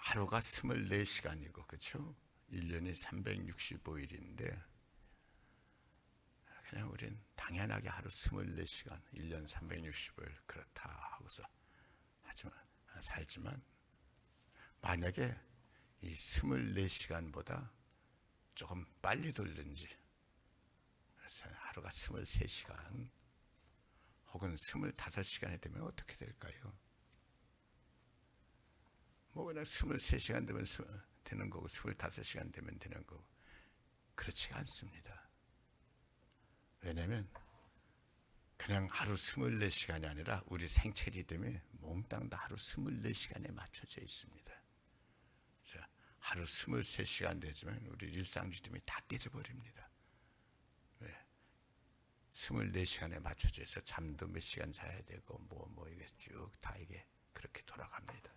하루가 24시간이고 그렇죠? 1년이 365일인데 그냥 우린 당연하게 하루 24시간 1년 365일 그렇다 하고서 하지만 살지만 만약에 이 24시간보다 조금 빨리 돌든지 그래서 하루가 23시간 혹은 25시간이 되면 어떻게 될까요? 뭐 그냥 23시간 되면 되는 거고 25시간 되면 되는 거고 그렇지가 않습니다. 왜냐하면 그냥 하루 24시간이 아니라 우리 생체 리듬이 몽땅 다 하루 24시간에 맞춰져 있습니다. 그래서 하루 23시간 되지만 우리 일상 리듬이 다 깨져버립니다. 왜? 24시간에 맞춰져 있어 잠도 몇 시간 자야 되고 뭐 이게 쭉 다 이게 그렇게 돌아갑니다.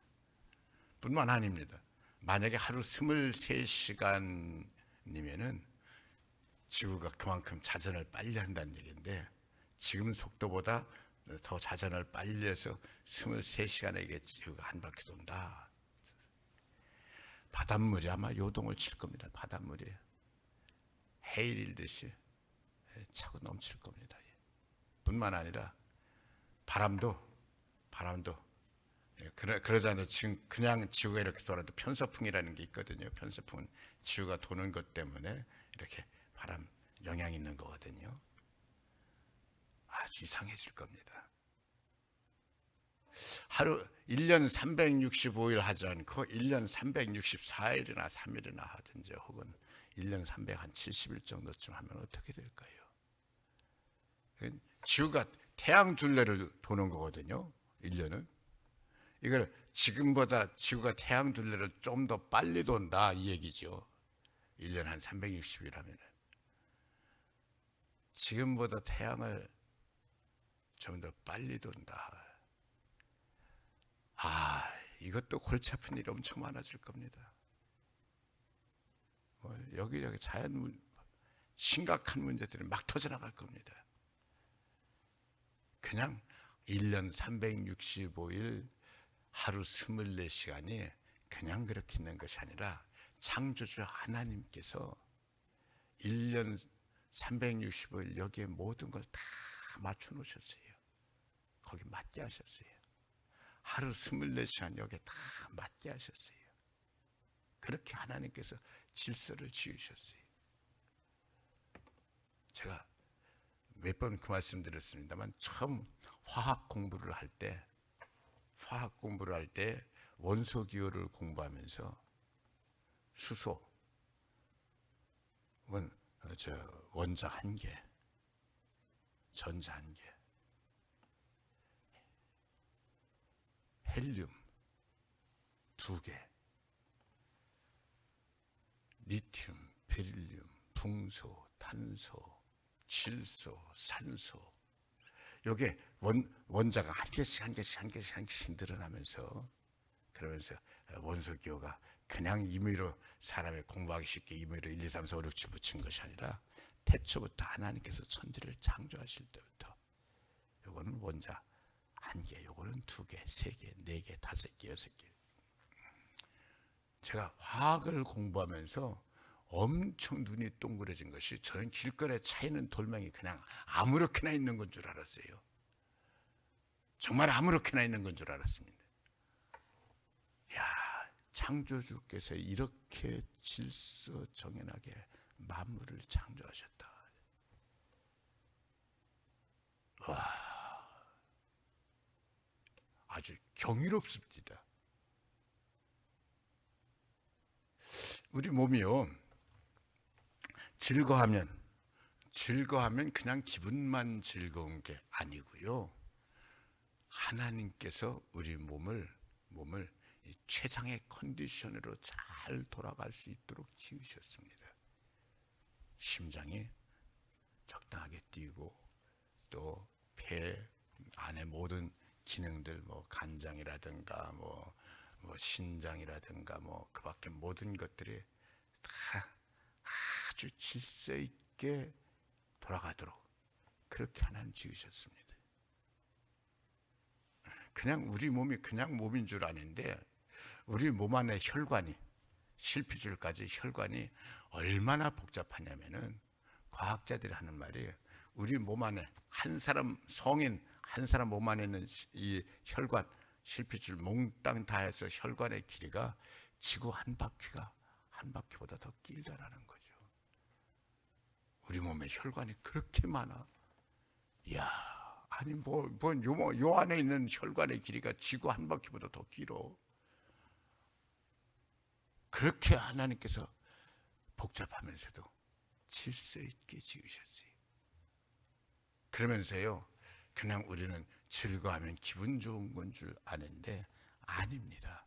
뿐만 아닙니다. 만약에 하루 23시간이면은 지구가 그만큼 자전을 빨리 한다는 얘기인데 지금 속도보다 더 자전을 빨리 해서 23시간에 이게 지구가 한 바퀴 돈다. 바닷물이 아마 요동을 칠 겁니다. 바닷물이 해일 일듯이 차고 넘칠 겁니다. 뿐만 아니라 바람도 그러잖아요. 지금 그냥 지구가 이렇게 돌아도 편서풍이라는 게 있거든요. 편서풍은 지구가 도는 것 때문에 이렇게 바람 영향이 있는 거거든요. 아주 이상해질 겁니다. 하루 1년 365일 하지 않고 1년 364일이나 3일이나 하든지 혹은 1년 370일 정도쯤 하면 어떻게 될까요? 지구가 태양 둘레를 도는 거거든요. 1년은. 이걸 지금보다 지구가 태양 둘레를 좀 더 빨리 돈다 이 얘기죠. 1년 한 360일 하면은. 지금보다 태양을 좀 더 빨리 돈다. 이것도 골치 아픈 일이 엄청 많아질 겁니다. 여기저기 자연 심각한 문제들이 막 터져나갈 겁니다. 그냥 1년 365일 하루 24시간이 그냥 그렇게 있는 것이 아니라 창조주 하나님께서 1년 365일 여기에 모든 걸 다 맞춰 놓으셨어요. 거기 맞게 하셨어요. 하루 24시간 여기에 다 맞게 하셨어요. 그렇게 하나님께서 질서를 지으셨어요. 제가 몇 번 그 말씀 드렸습니다만 처음 화학 공부를 할 때 원소 기호를 공부하면서 수소 원자 1개, 전자 1개, 헬륨 2개, 리튬, 베릴륨, 붕소, 탄소, 질소, 산소 요게 원자가 한 개씩 늘어나면서 그러면서 원소 기호가 그냥 임의로 사람이 공부하기 쉽게 임의로 1, 2, 3, 4, 5, 6, 7 붙인 것이 아니라 태초부터 하나님께서 천지를 창조하실 때부터 요거는 원자 1개, 요거는 2개, 3개, 4개, 5개, 6개. 제가 화학을 공부하면서 엄청 눈이 동그래진 것이 저는 길거리에 차있는 돌멩이 그냥 아무렇게나 있는 건 줄 알았어요. 정말 아무렇게나 있는 건 줄 알았습니다. 창조주께서 이렇게 질서 정연하게 만물을 창조하셨다. 아주 경이롭습니다. 우리 몸이요, 즐거워하면 그냥 기분만 즐거운 게 아니고요. 하나님께서 우리 몸을 이 최상의 컨디션으로 잘 돌아갈 수 있도록 지으셨습니다. 심장이 적당하게 뛰고 또 폐 안에 모든 기능들 간장이라든가 신장이라든가 그 밖에 모든 것들이 다 아주 질서 있게 돌아가도록 그렇게 하나님 지으셨습니다. 그냥 우리 몸이 그냥 몸인 줄 아는데 우리 몸 안에 혈관이, 실핏줄까지 혈관이 얼마나 복잡하냐면은 과학자들이 하는 말이에요. 우리 몸 안에 한 사람 성인 한 사람 몸 안에 있는 이 혈관, 실핏줄 몽땅 다 해서 혈관의 길이가 지구 한 바퀴보다 더 길다라는 거죠. 우리 몸에 혈관이 그렇게 많아. 이야, 아니 요 안에 있는 혈관의 길이가 지구 한 바퀴보다 더 길어. 그렇게 하나님께서 복잡하면서도 질서 있게 지으셨어요. 그러면서요, 그냥 우리는 즐거워하면 기분 좋은 건 줄 아는데 아닙니다.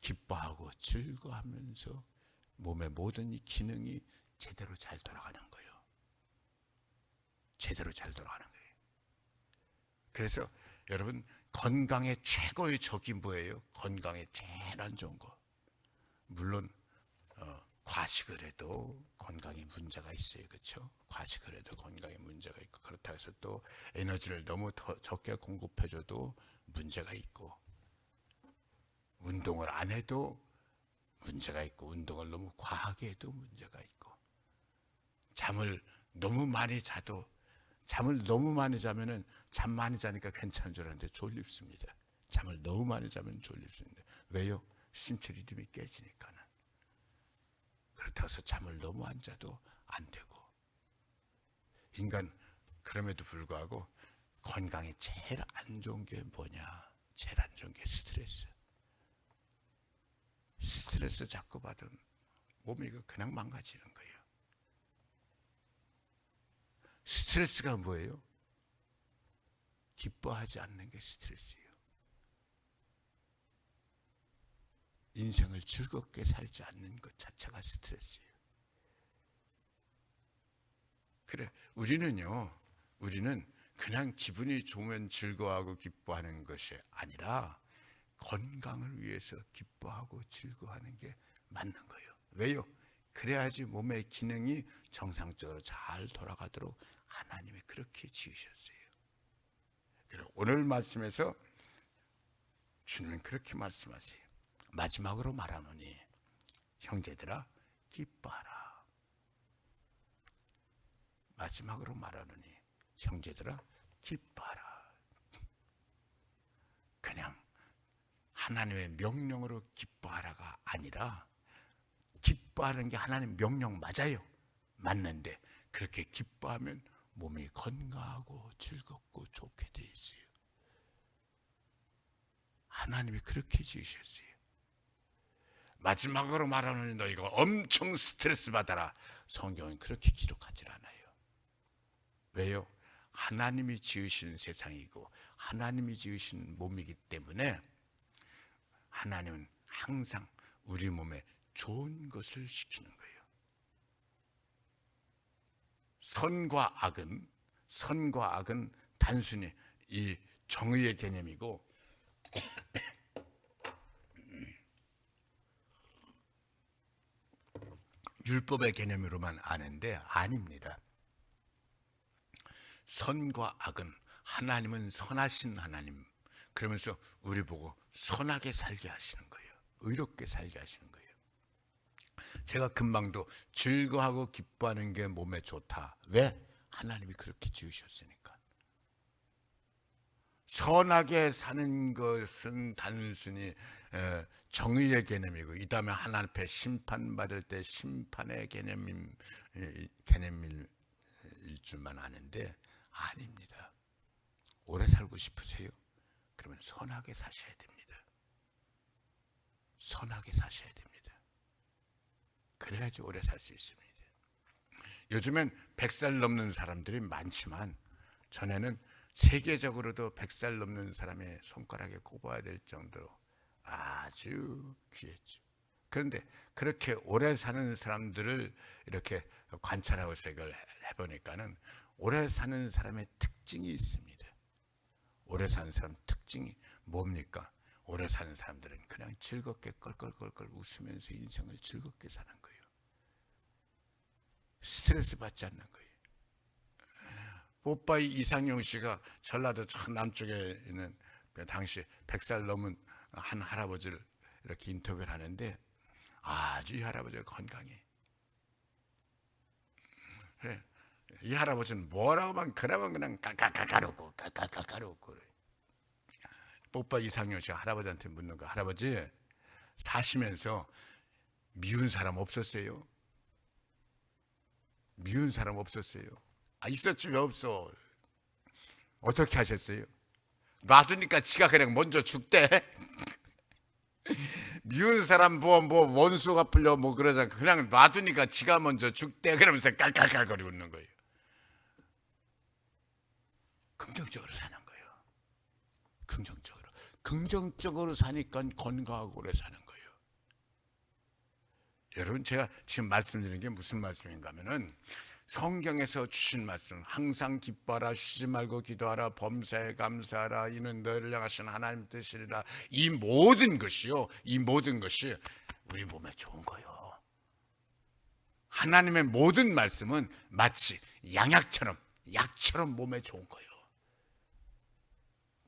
기뻐하고 즐거워하면서 몸의 모든 기능이 제대로 잘 돌아가는 거예요. 제대로 잘 돌아가는 거예요. 그래서 여러분, 건강의 최고의 적이 뭐예요? 건강에 제일 안 좋은 거. 물론 과식을 해도 건강에 문제가 있어요. 그렇죠? 과식을 해도 건강에 문제가 있고, 그렇다고 해서 또 에너지를 너무 적게 공급해줘도 문제가 있고, 운동을 안 해도 문제가 있고, 운동을 너무 과하게 해도 문제가 있고, 잠을 너무 많이 자면은 잠 많이 자니까 괜찮은 줄 알았는데 졸립습니다. 잠을 너무 많이 자면 졸립습니다. 왜요? 신체 리듬이 깨지니까는. 그렇다고 해서 잠을 너무 안 자도 안 되고. 인간 그럼에도 불구하고 건강에 제일 안 좋은 게 뭐냐? 제일 안 좋은 게 스트레스. 스트레스 자꾸 받으면 몸이 그냥 망가지는 거예요. 스트레스가 뭐예요? 기뻐하지 않는 게 스트레스예요. 인생을 즐겁게 살지 않는 것 자체가 스트레스예요. 그래, 우리는 그냥 기분이 좋으면 즐거워하고 기뻐하는 것이 아니라 건강을 위해서 기뻐하고 즐거워하는 게 맞는 거예요. 왜요? 그래야지 몸의 기능이 정상적으로 잘 돌아가도록 하나님이 그렇게 지으셨어요. 그래, 오늘 말씀에서 주님은 그렇게 말씀하세요. 마지막으로 말하노니 형제들아 기뻐하라. 마지막으로 말하노니 형제들아 기뻐하라. 그냥 하나님의 명령으로 기뻐하라가 아니라, 기뻐하는 게 하나님 명령 맞아요. 맞는데 그렇게 기뻐하면 몸이 건강하고 즐겁고 좋게 돼 있어요. 하나님이 그렇게 지으셨어요. 마지막으로 말하는 너희가 엄청 스트레스 받아라. 성경은 그렇게 기록하지 않아요. 왜요? 하나님이 지으신 세상이고 하나님이 지으신 몸이기 때문에 하나님은 항상 우리 몸에 좋은 것을 시키는 거예요. 선과 악은 단순히 이 정의의 개념이고 율법의 개념으로만 아는데 아닙니다. 선과 악은, 하나님은 선하신 하나님, 그러면서 우리 보고 선하게 살게 하시는 거예요. 의롭게 살게 하시는 거예요. 제가 금방도 즐거워하고 기뻐하는 게 몸에 좋다. 왜? 하나님이 그렇게 지으셨으니까. 선하게 사는 것은 단순히 정의의 개념이고, 이 다음에 하나님 앞에 심판받을 때 심판의 개념일 줄만 아는데 아닙니다. 오래 살고 싶으세요? 그러면 선하게 사셔야 됩니다. 선하게 사셔야 됩니다. 그래야지 오래 살 수 있습니다. 요즘엔 100살 넘는 사람들이 많지만 전에는 세계적으로도 100살 넘는 사람의 손가락에 꼽아야 될 정도로 아주 귀했죠. 그런데 그렇게 오래 사는 사람들을 이렇게 관찰하고 생각을 해보니까는 오래 사는 사람의 특징이 있습니다. 오래 사는 사람 특징이 뭡니까? 오래 사는 사람들은 그냥 즐겁게 껄껄껄껄 웃으면서 인생을 즐겁게 사는 거예요. 스트레스 받지 않는 거예요. 뽀빠이 이상용 씨가 전라도 저 남쪽에 있는 당시 100살 넘은 한 할아버지를 이렇게 인터뷰를 하는데 아주 이 할아버지가 건강해. 그래. 이 할아버지는 뭐라고만 그러면 그냥 까까까까르고 까까까까르고 그래. 뽀빠 이상효 씨 할아버지한테 묻는 거. 할아버지 사시면서 미운 사람 없었어요? 미운 사람 없었어요? 아, 있었지 왜 없어? 어떻게 하셨어요? 놔두니까 지가 그냥 먼저 죽대. 미운 사람 뭐 원수가 풀려 뭐 그러자 그냥 놔두니까 지가 먼저 죽대. 그러면서 깔깔깔거리고 있는 거예요. 긍정적으로 사는 거예요. 긍정적으로 사니까 건강하고 오래 사는 거예요. 여러분, 제가 지금 말씀드리는 게 무슨 말씀인가 하면은 성경에서 주신 말씀, 항상 기뻐하라, 쉬지 말고 기도하라, 범사에 감사하라, 이는 너희를 향하신 하나님 뜻이리라. 이 모든 것이요, 이 모든 것이 우리 몸에 좋은 거예요. 하나님의 모든 말씀은 마치 약처럼 몸에 좋은 거예요.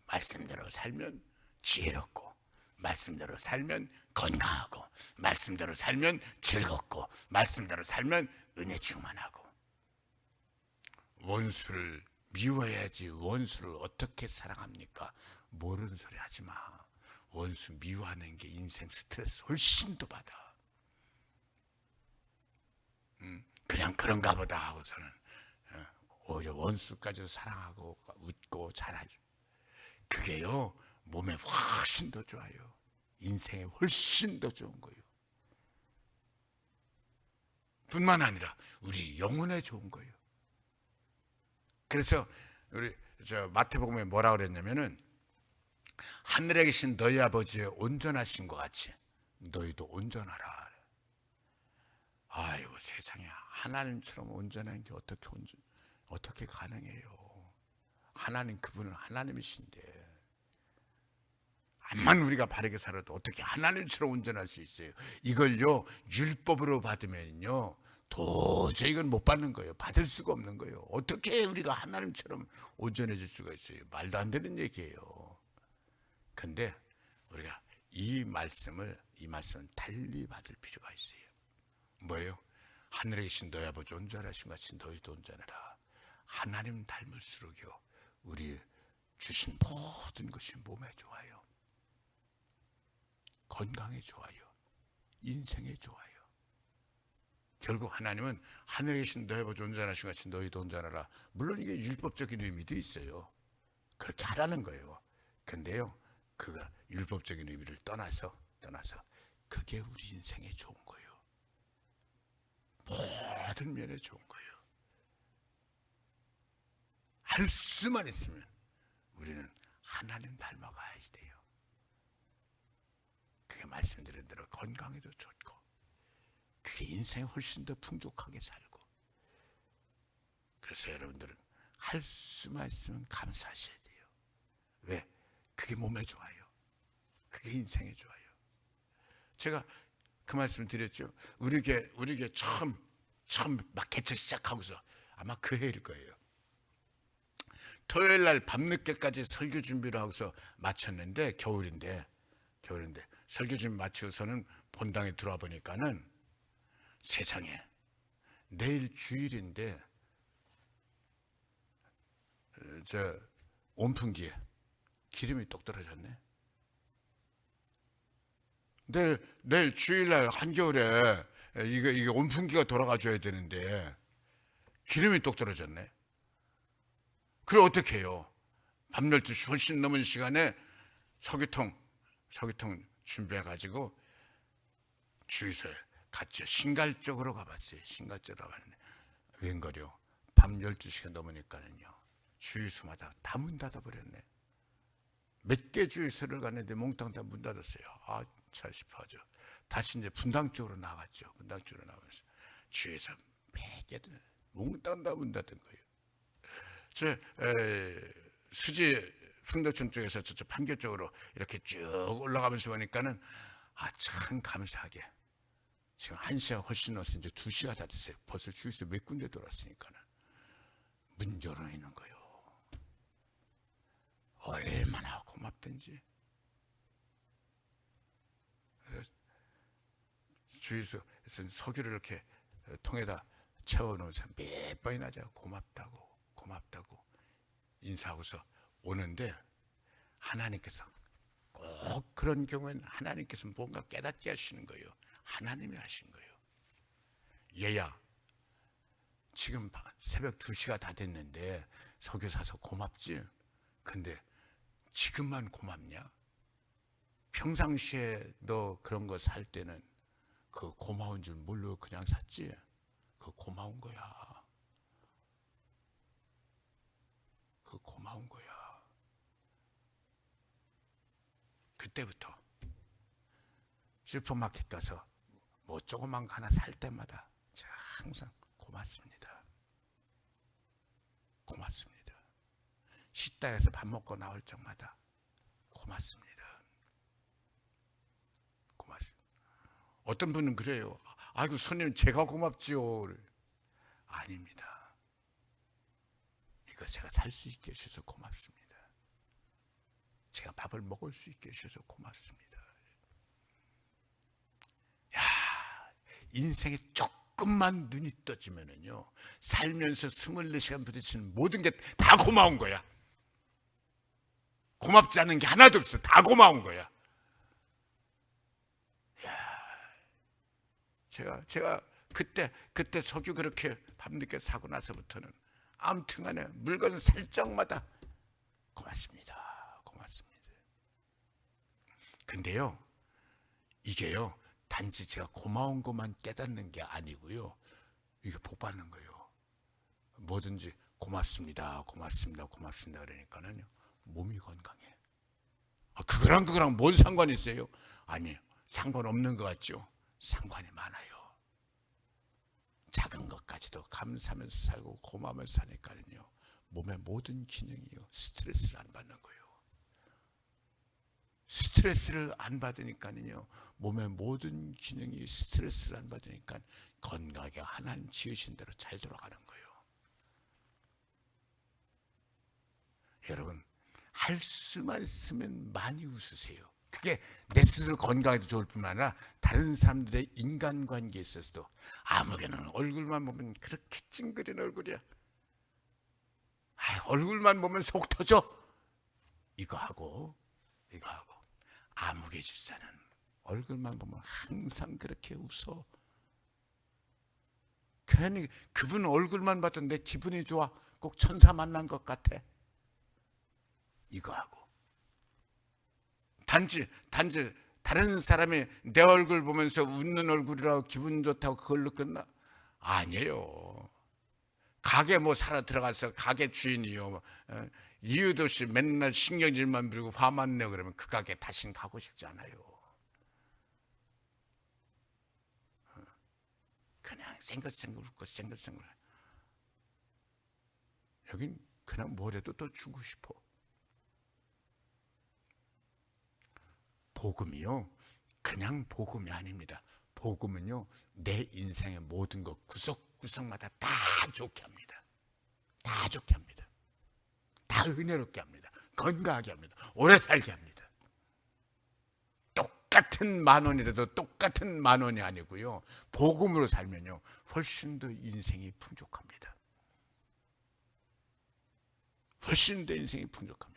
말씀대로 살면 지혜롭고, 말씀대로 살면 건강하고, 말씀대로 살면 즐겁고, 말씀대로 살면 은혜 충만하고. 원수를 미워해야지 원수를 어떻게 사랑합니까? 모르는 소리 하지 마. 원수 미워하는 게 인생 스트레스 훨씬 더 받아. 그냥 그런가 보다 하고서는 오히려 원수까지도 사랑하고 웃고 잘하죠. 그게요 몸에 훨씬 더 좋아요. 인생에 훨씬 더 좋은 거예요. 뿐만 아니라 우리 영혼에 좋은 거예요. 그래서 우리 마태복음에 뭐라 그랬냐면은 하늘에 계신 너희 아버지의 온전하신 것 같이 너희도 온전하라. 아이고 세상에, 하나님처럼 온전한 게 어떻게 가능해요? 하나님, 그분은 하나님이신데 암만 우리가 바르게 살아도 어떻게 하나님처럼 온전할 수 있어요? 이걸요 율법으로 받으면요 도저히 이건 못 받는 거예요. 받을 수가 없는 거예요. 어떻게 우리가 하나님처럼 온전해질 수가 있어요? 말도 안 되는 얘기예요. 근데 우리가 이 말씀은 달리 받을 필요가 있어요. 뭐예요? 하늘에 계신 너희 아버지 온전하신 것 같이 너희도 온전하라. 하나님 닮을수록요 우리 주신 모든 것이 몸에 좋아요. 건강에 좋아요. 인생에 좋아요. 결국 하나님은 하늘에 계신 너희 아버지 온전하신 것 같이 너희도 온전하라. 물론 이게 율법적인 의미도 있어요. 그렇게 하라는 거예요. 근데요 그가 율법적인 의미를 떠나서 그게 우리 인생에 좋은 거예요. 모든 면에 좋은 거예요. 할 수만 있으면 우리는 하나님 닮아가야 돼요. 그게 말씀드린 대로 건강에도 좋고, 그게 인생에 훨씬 더 풍족하게 살고. 그래서 여러분들은 할 수만 있으면 감사하셔야 돼요. 왜? 그게 몸에 좋아요. 그게 인생에 좋아요. 제가 그 말씀 드렸죠. 우리 교회 처음 막 개척 시작하고서 아마 그 해일 거예요. 토요일 날 밤늦게까지 설교 준비를 하고서 마쳤는데 겨울인데 설교 준비 마치고서는 본당에 들어와 보니까는 세상에 내일 주일인데 저 온풍기에 기름이 똑 떨어졌네. 내일 주일날 한겨울에 이게 온풍기가 돌아가줘야 되는데 기름이 똑 떨어졌네. 그럼 어떻게 해요? 밤 12시 훨씬 넘은 시간에 석유통 준비해가지고 주유소에 갔죠. 신갈 쪽으로 가봤어요. 신갈 쪽으로 가는데 웬걸요? 밤 12시가 넘으니까는요 주유소마다 다 문 닫아버렸네. 몇 개 주유소를 갔는데 몽땅 다 문 닫았어요. 아, 차 싶어져. 다시 이제 분당 쪽으로 나갔죠. 분당 쪽으로 나가면서 주유소 몇 개 몽땅 다 문 닫은 거예요. 수지 풍덕천 쪽에서 저쪽 판교 쪽으로 이렇게 쭉 올라가면서 보니까는 참 감사하게 지금 1시간 훨씬 넘어서 이제 2시가 다 됐어요. 벌써 주유소 몇 군데 돌았으니까는 문 열어 있는 거예요. 얼마나 고맙든지. 주유소에서 석유를 이렇게 통에다 채워놓으면서 몇 번이나 제가 고맙다고 인사하고서 오는데, 하나님께서 꼭 그런 경우에는 하나님께서 뭔가 깨닫게 하시는 거예요. 하나님이 하신 거예요. 얘야, 지금 새벽 2시가 다 됐는데 석유 사서 고맙지? 근데 지금만 고맙냐? 평상시에 너 그런 거 살 때는 그 고마운 줄 모르고 그냥 샀지? 그 고마운 거야. 그 고마운 거야. 그때부터 슈퍼마켓 가서 뭐 조그만 거 하나 살 때마다 제가 항상 고맙습니다. 고맙습니다. 식당에서 밥 먹고 나올 적마다 고맙습니다. 고맙습니다. 어떤 분은 그래요. 아이고 손님 제가 고맙지요. 아닙니다. 이거 제가 살 수 있게 해주셔서 고맙습니다. 제가 밥을 먹을 수 있게 해주셔서 고맙습니다. 야, 인생에 조금만 눈이 떠지면은요, 살면서 24시간 부딪히는 모든 게 다 고마운 거야. 고맙지 않은 게 하나도 없어. 다 고마운 거야. 제가 그때 석유 그렇게 밤늦게 사고 나서부터는 아무튼간에 물건 살 적마다 고맙습니다. 근데요, 이게요, 단지 제가 고마운 것만 깨닫는 게 아니고요, 이게 복 받는 거예요. 뭐든지 고맙습니다 그러니까는요, 몸이 건강해. 그거랑 뭔 상관이 있어요? 아니, 상관없는 것 같죠? 상관이 많아요. 작은 것까지도 감사하면서 살고 고마우면서 사니까는요, 몸의 모든 기능이요, 스트레스를 안 받는 거예요. 스트레스를 안 받으니까는요, 몸의 모든 기능이 스트레스를 안 받으니까 건강하게 하나님 지으신 대로 잘 돌아가는 거예요. 여러분, 할 수만 있으면 많이 웃으세요. 그게 내 스스로 건강에도 좋을 뿐만 아니라 다른 사람들의 인간관계에 있어서도. 아무개는 얼굴만 보면 그렇게 찡그린 얼굴이야. 얼굴만 보면 속 터져. 이거 하고 아무개 집사는 얼굴만 보면 항상 그렇게 웃어. 괜히 그분 얼굴만 봐도 내 기분이 좋아. 꼭 천사 만난 것 같아. 이거 하고 단지 다른 사람이 내 얼굴 보면서 웃는 얼굴이라고 기분 좋다고 그걸로 끝나? 아니에요. 가게 뭐 사러 들어가서 가게 주인이요, 이유도 없이 맨날 신경질만 부리고 화만 내고 그러면 그 가게 다시는 가고 싶지 않아요. 그냥 생글생글 웃고 생글생글. 여긴 그냥 뭐라도 더 주고 싶어. 복음이요, 그냥 복음이 아닙니다. 복음은요, 내 인생의 모든 것 구석구석마다 다 좋게 합니다. 다 좋게 합니다. 다 은혜롭게 합니다. 건강하게 합니다. 오래 살게 합니다. 똑같은 10,000원이라도 똑같은 10,000원이 아니고요, 복음으로 살면요, 훨씬 더 인생이 풍족합니다. 훨씬 더 인생이 풍족합니다.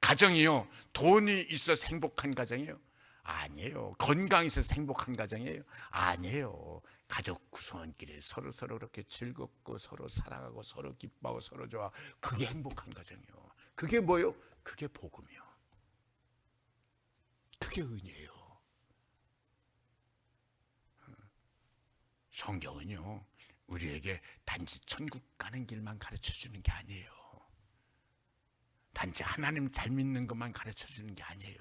가정이요, 돈이 있어서 행복한 가정이에요? 아니에요. 건강이 있어서 행복한 가정이에요? 아니에요. 가족 구성원끼리 서로 그렇게 즐겁고 서로 사랑하고 서로 기뻐하고 서로 좋아, 그게 행복한 가정이요. 그게 뭐요? 그게 복음이요. 그게 은혜예요. 성경은요, 우리에게 단지 천국 가는 길만 가르쳐 주는 게 아니에요. 단지 하나님 잘 믿는 것만 가르쳐 주는 게 아니에요.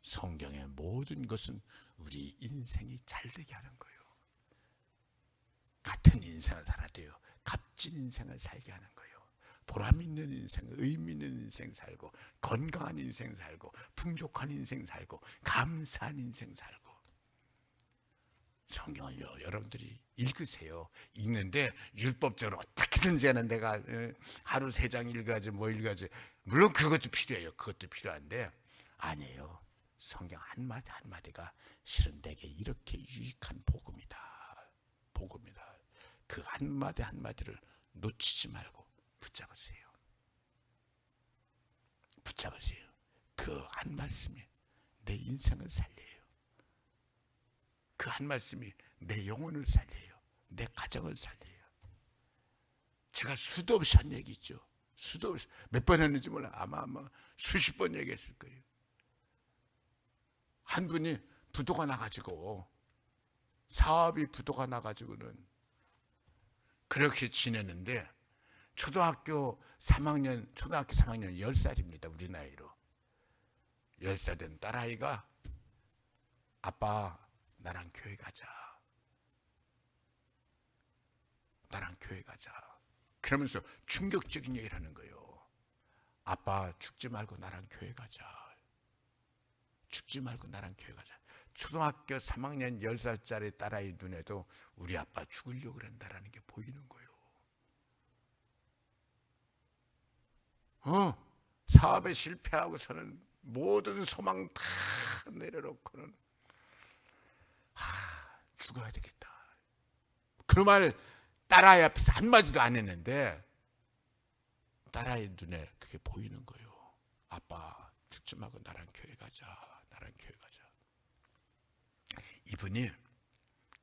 성경의 모든 것은 우리 인생이 잘 되게 하는 거예요. 같은 인생을 살아도요, 값진 인생을 살게 하는 거예요. 보람 있는 인생, 의미 있는 인생 살고, 건강한 인생 살고, 풍족한 인생 살고, 감사한 인생 살고. 성경을요, 여러분들이 읽으세요. 읽는데 율법적으로 어떻게 어떻게든지 하는 내가 하루 3장 읽어야지 뭐 읽어야지. 물론 그것도 필요해요. 그것도 필요한데 아니에요. 성경 한마디 한마디가 실은 내게 이렇게 유익한 복음이다. 복음이다. 그 한마디 한마디를 놓치지 말고 붙잡으세요. 붙잡으세요. 그 한 말씀이 내 인생을 살려요. 그 한 말씀이 내 영혼을 살려요. 내 가정을 살려요. 제가 수도 없이 한 얘기 있죠. 수도 없이 몇 번 했는지 몰라. 아마 수십 번 얘기했을 거예요. 한 분이 부도가 나가지고 사업이 부도가 나가지고는 그렇게 지냈는데 초등학교 3학년 10살입니다. 우리 나이로 10살 된 딸아이가 아빠 나랑 교회 가자. 나랑 교회 가자. 그러면서 충격적인 얘기를 하는 거예요. 아빠 죽지 말고 나랑 교회 가자. 죽지 말고 나랑 교회 가자. 초등학교 3학년 10살짜리 딸아이 눈에도 우리 아빠 죽으려고 그런다라는 게 보이는 거예요. 사업에 실패하고서는 모든 소망 다 내려놓고는 죽어야 되겠다. 그 말 딸아이 앞에서 한마디도 안 했는데 딸아이 눈에 그게 보이는 거예요. 아빠 죽지 말고 나랑 교회 가자. 나랑 교회 가자. 이분이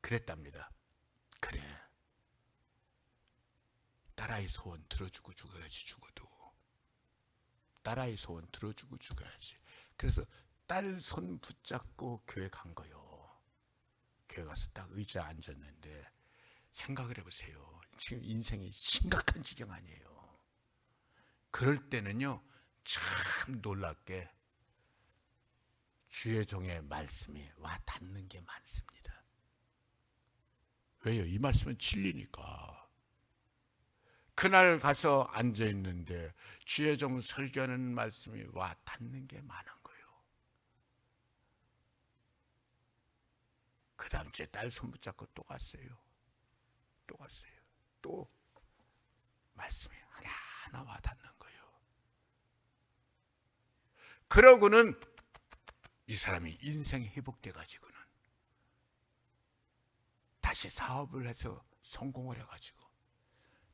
그랬답니다. 그래. 딸아이 소원 들어주고 죽어야지. 죽어도 딸아이 소원 들어주고 죽어야지. 그래서 딸 손 붙잡고 교회 간 거예요. 교회 가서 딱 의자에 앉았는데 생각을 해보세요. 지금 인생이 심각한 지경 아니에요. 그럴 때는요 참 놀랍게 주의 종의 말씀이 와 닿는 게 많습니다. 왜요? 이 말씀은 진리니까. 그날 가서 앉아있는데 주의 종 설교하는 말씀이 와 닿는 게 많은 거예요. 그 다음 주에 딸 손 붙잡고 또 갔어요. 또 갔어요. 또 말씀이 하나하나 와 닿는 거예요. 그러고는 이 사람이 인생이 회복돼 가지고는 다시 사업을 해서 성공을 해가지고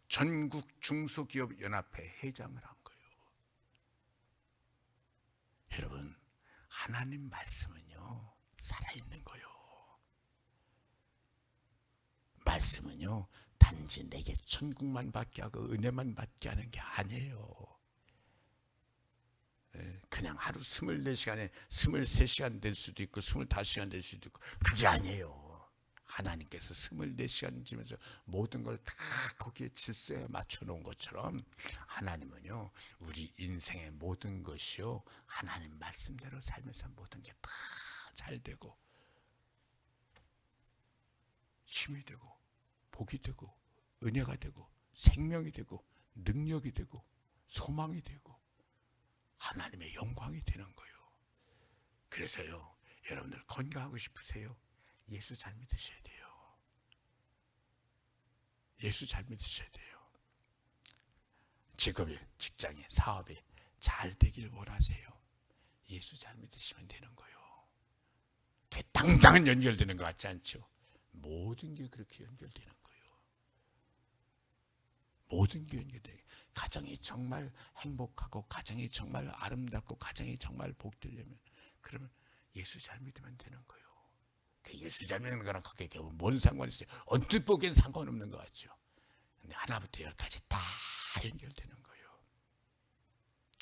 전국 중소기업 연합회 회장을 한 거예요. 여러분 하나님 말씀은요 살아있는 거예요. 말씀은요 단지 내게 천국만 받게 하고 은혜만 받게 하는 게 아니에요. 그냥 하루 24시간에 23시간 될 수도 있고 25시간 될 수도 있고 그게 아니에요. 하나님께서 24시간 지면서 모든 걸 다 거기에 질서에 맞춰 놓은 것처럼 하나님은요 우리 인생의 모든 것이요 하나님 말씀대로 살면서 모든 게 다 잘 되고 힘이 되고 복이 되고 은혜가 되고 생명이 되고 능력이 되고 소망이 되고 하나님의 영광이 되는 거예요. 그래서요 여러분들 건강하고 싶으세요? 예수 잘 믿으셔야 돼요. 예수 잘 믿으셔야 돼요. 직업이, 직장이, 사업이 잘 되길 원하세요. 예수 잘 믿으시면 되는 거예요. 그게 당장은 연결되는 것 같지 않죠? 모든 게 그렇게 연결되는 거예요. 모든 게 연결돼요. 가정이 정말 행복하고 가정이 정말 아름답고 가정이 정말 복되려면 그러면 예수 잘 믿으면 되는 거예요. 예수 잘 믿는 거랑 그게 뭔 상관이 있어요? 언뜻 보기엔 상관없는 것 같죠. 근데 하나부터 열까지 다 연결되는 거예요.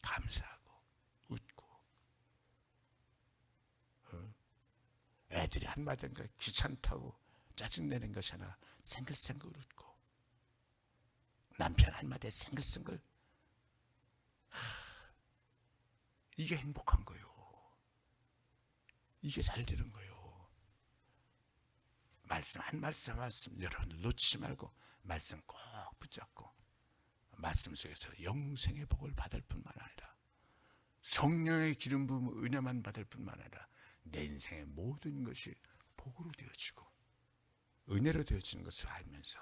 감사하고 웃고 애들이 한마디 하니까 귀찮다고 짜증내는 것이 하나 생글생글 웃고 남편 한마디에 생글생글 이게 행복한 거예요. 이게 잘 되는 거예요. 말씀 한 말씀 한 말씀 여러분들 놓치지 말고 말씀 꼭 붙잡고 말씀 속에서 영생의 복을 받을 뿐만 아니라 성령의 기름 부음 은혜만 받을 뿐만 아니라 내 인생의 모든 것이 복으로 되어지고 은혜로 되어지는 것을 알면서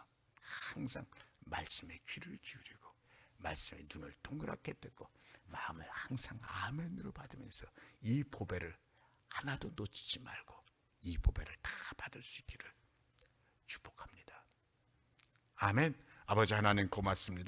항상 말씀에 귀를 기울이고 말씀에 눈을 동그랗게 뜨고 마음을 항상 아멘으로 받으면서 이 보배를 하나도 놓치지 말고 이 보배를 다 받을 수 있기를 축복합니다. 아멘. 아버지 하나님 고맙습니다.